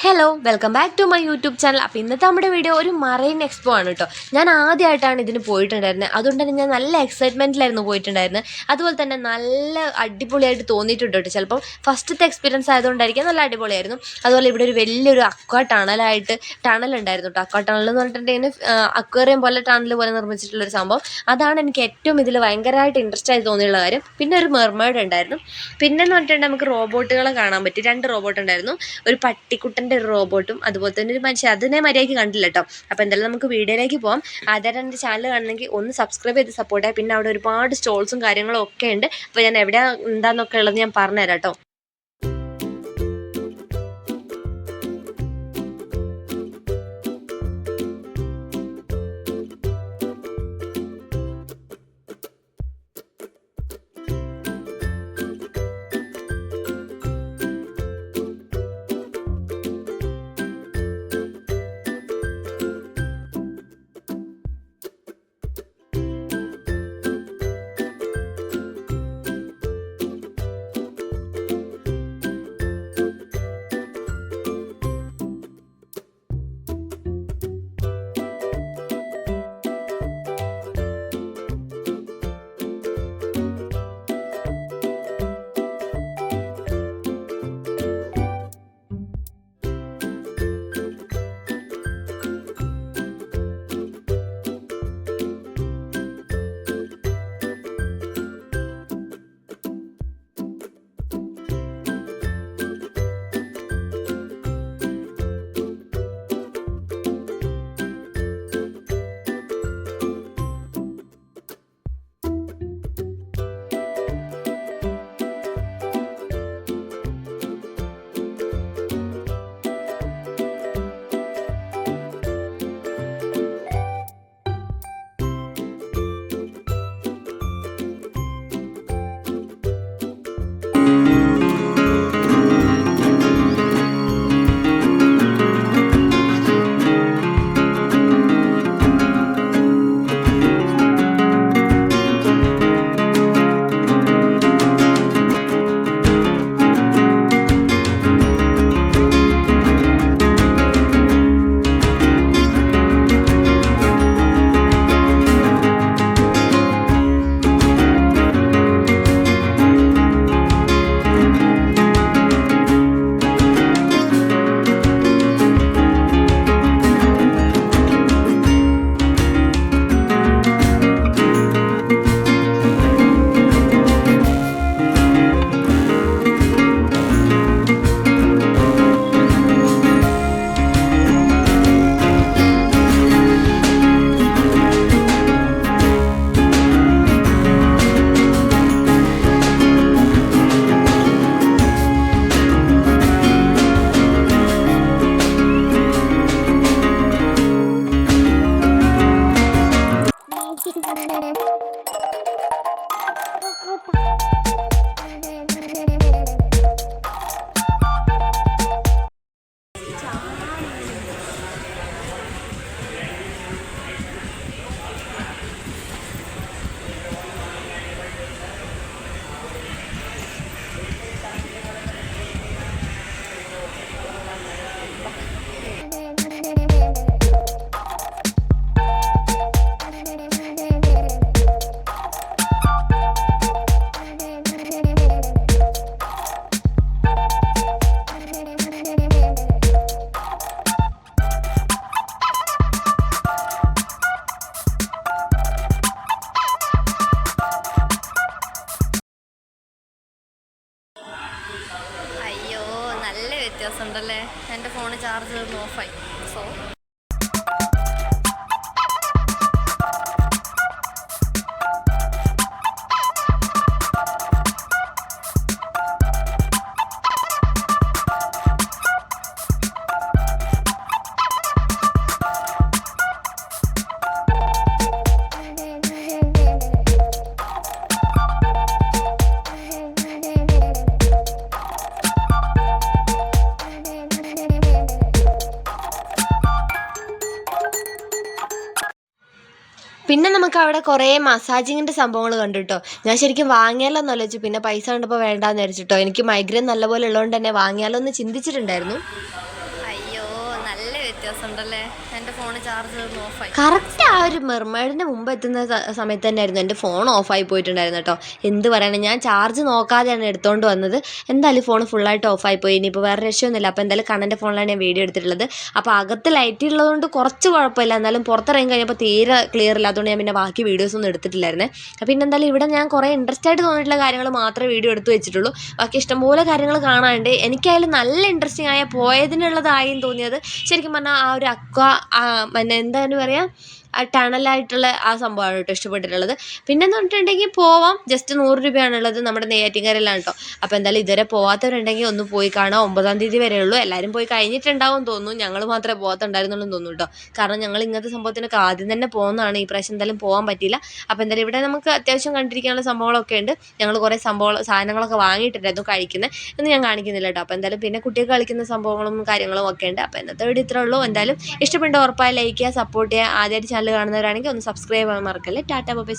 Hello welcome back to my YouTube channel. അപ്പോൾ ഇന്നത്തെ നമ്മുടെ വീഡിയോ ഒരു മറൈൻ എക്സ്പോ ആണ് കേട്ടോ. ഞാൻ ആദ്യമായിട്ടാണ് ഇതിന് പോയിട്ടുണ്ടായിരുന്നത്. അതുകൊണ്ട് തന്നെ ഞാൻ നല്ല എക്സൈറ്റ്മെൻറ്റിലായിരുന്നു പോയിട്ടുണ്ടായിരുന്നത്. അതുപോലെ തന്നെ നല്ല അടിപൊളിയായിട്ട് തോന്നിയിട്ടുണ്ട് കേട്ടോ. ചിലപ്പം ഫസ്റ്റത്തെ എക്സ്പീരിയൻസ് ആയതുകൊണ്ടായിരിക്കും നല്ല അടിപൊളിയായിരുന്നു. അതുപോലെ ഇവിടെ ഒരു വലിയൊരു ടണലുണ്ടായിരുന്നു കേട്ടോ. അക്വാ ടണൽ എന്ന് പറഞ്ഞിട്ടുണ്ടെങ്കിൽ അക്വേറിയം പോലെ ടണൽ പോലെ നിർമ്മിച്ചിട്ടുള്ളൊരു സംഭവം. അതാണ് എനിക്ക് ഏറ്റവും ഇതിൽ ഭയങ്കരമായിട്ട് ഇൻട്രസ്റ്റ് ആയി തോന്നിയുള്ള കാര്യം. പിന്നെ ഒരു മെർമേഡ് ഉണ്ടായിരുന്നു. പിന്നെന്ന് പറഞ്ഞിട്ടുണ്ടെങ്കിൽ നമുക്ക് റോബോട്ടുകളെ കാണാൻ പറ്റി. 2 റോബോട്ട് ഉണ്ടായിരുന്നു. ഒരു പട്ടിക്കുട്ടൻ്റെ ഒരു റോബോട്ടും അതുപോലെ തന്നെ ഒരു മനുഷ്യൻ. അതിനെ മര്യാദയ്ക്ക് കണ്ടില്ല കേട്ടോ. അപ്പോൾ എന്തായാലും നമുക്ക് വീഡിയോയിലേക്ക് പോകാം. ആദ്യമായിട്ട് എൻ്റെ ചാനൽ കാണണമെങ്കിൽ ഒന്ന് സബ്സ്ക്രൈബ് ചെയ്ത് സപ്പോർട്ട് ചെയ്യാം. പിന്നെ അവിടെ ഒരുപാട് സ്റ്റോൾസും കാര്യങ്ങളും ഒക്കെ ഉണ്ട്. അപ്പോൾ ഞാൻ എവിടെ എന്താണെന്നൊക്കെ ഉള്ളത് ഞാൻ പറഞ്ഞുതരാം കേട്ടോ. വ്യത്യാസമുണ്ടല്ലേ. എൻ്റെ ഫോണ് ചാർജ് ഓഫായി. സോ പിന്നെ നമുക്ക് അവിടെ കുറേ മസാജിങ്ങിൻ്റെ സംഭവങ്ങൾ കണ്ടു കേട്ടോ. ഞാൻ ശരിക്കും വാങ്ങിയാലോ എന്ന് ആലോചിച്ചു. പിന്നെ പൈസ കണ്ടപ്പോൾ വേണ്ടാന്ന് വിചാരിച്ചിട്ടോ. എനിക്ക് മൈഗ്രെയിൻ നല്ലപോലെ ഉള്ളതുകൊണ്ട് തന്നെ വാങ്ങിയാലോ എന്ന് ചിന്തിച്ചിട്ടുണ്ടായിരുന്നു. വ്യത്യാസം ഉണ്ടല്ലേ. എൻ്റെ ഫോൺ ചാർജ് ഓഫായി. കറക്റ്റ് ആ ഒരു മെർമൈഡിൻ്റെ മുമ്പ് എത്തുന്ന സമയത്ത് തന്നെയായിരുന്നു എൻ്റെ ഫോൺ ഓഫായി പോയിട്ടുണ്ടായിരുന്നു കേട്ടോ. എന്ത് പറയണം, ഞാൻ ചാർജ് നോക്കാതെയാണ് എടുത്തുകൊണ്ട് വന്നത്. എന്തായാലും ഫോൺ ഫുള്ളായിട്ട് ഓഫായി പോയി. ഇനിയിപ്പോൾ വേറെ രക്ഷയൊന്നുമില്ല. അപ്പോൾ എന്തായാലും കണ്ണൻ്റെ ഫോണിലാണ് ഞാൻ വീഡിയോ എടുത്തിട്ടുള്ളത്. അപ്പോൾ അകത്ത് ലൈറ്റ് ഉള്ളതുകൊണ്ട് കുറച്ച് കുഴപ്പമില്ല, എന്നാലും പുറത്തിറങ്ങി കഴിഞ്ഞപ്പോൾ തീരെ ക്ലിയർ ഇല്ലാത്തതുകൊണ്ട് ഞാൻ പിന്നെ ബാക്കി വീഡിയോസൊന്നും എടുത്തിട്ടില്ലായിരുന്നേ. പിന്നെ എന്തായാലും ഇവിടെ ഞാൻ കുറേ ഇൻട്രസ്റ്റ് ആയിട്ട് തോന്നിയിട്ടുള്ള കാര്യങ്ങൾ മാത്രമേ വീഡിയോ എടുത്ത് വെച്ചിട്ടുള്ളൂ. ബാക്കി ഇഷ്ടംപോലെ കാര്യങ്ങൾ കാണാനുണ്ട്. എനിക്കായാലും നല്ല ഇൻട്രസ്റ്റിംഗ് ആയ പോയതിനുള്ളതായും തോന്നിയത് ശരിക്കും പറഞ്ഞാൽ ആ ഒരു പിന്നെ എന്താണ് പറയുക, ആ ടണലായിട്ടുള്ള ആ സംഭവമാണ് കേട്ടോ ഇഷ്ടപ്പെട്ടിട്ടുള്ളത്. പിന്നെന്ന് പറഞ്ഞിട്ടുണ്ടെങ്കിൽ പോവാം, ജസ്റ്റ് 100 രൂപയാണുള്ളത്. നമ്മുടെ നെയ്യാറ്റിൻകരയിലാണ് കേട്ടോ. അപ്പോൾ എന്തായാലും ഇതുവരെ പോകാത്തവരുണ്ടെങ്കിൽ ഒന്ന് പോയി കാണാം. 9-ാം തീയതി വരെ ഉള്ളൂ. എല്ലാവരും പോയി കഴിഞ്ഞിട്ടുണ്ടാവും തോന്നുന്നു. ഞങ്ങൾ മാത്രമേ പോകാത്തുണ്ടായിരുന്നുള്ളൂ തോന്നുന്നു കേട്ടോ. കാരണം ഞങ്ങൾ ഇങ്ങനത്തെ സംഭവത്തിനൊക്കെ ആദ്യം തന്നെ പോകുന്നതാണ്. ഈ പ്രാവശ്യം എന്തായാലും പോകാൻ പറ്റിയില്ല. അപ്പോൾ എന്തായാലും ഇവിടെ നമുക്ക് അത്യാവശ്യം കണ്ടിരിക്കാനുള്ള സംഭവങ്ങളൊക്കെ ഉണ്ട്. ഞങ്ങൾ കുറേ സാധനങ്ങളൊക്കെ വാങ്ങിയിട്ടുണ്ടായിരുന്നു കഴിക്കുന്നത്. എന്ന് ഞാൻ കാണിക്കുന്നില്ല കേട്ടോ. അപ്പോൾ എന്തായാലും പിന്നെ കുട്ടികൾ കളിക്കുന്ന സംഭവങ്ങളും കാര്യങ്ങളും ഒക്കെ ഉണ്ട്. അപ്പോൾ ഇന്നത്തെ വീഡിയോ ഇത്രേ ഉള്ളൂ. എന്തായാലും ഇഷ്ടപ്പെട്ട ഉറപ്പായി ലൈക്ക് ചെയ്യുക, സപ്പോർട്ട് ചെയ്യുക. ആദ്യമായിട്ട് ചാനൽ കാണുന്നവരാണെങ്കിൽ ഒന്ന് സബ്സ്ക്രൈബ് ചെയ്യാൻ മറക്കല്ലേ. ടാറ്റ ബൈ.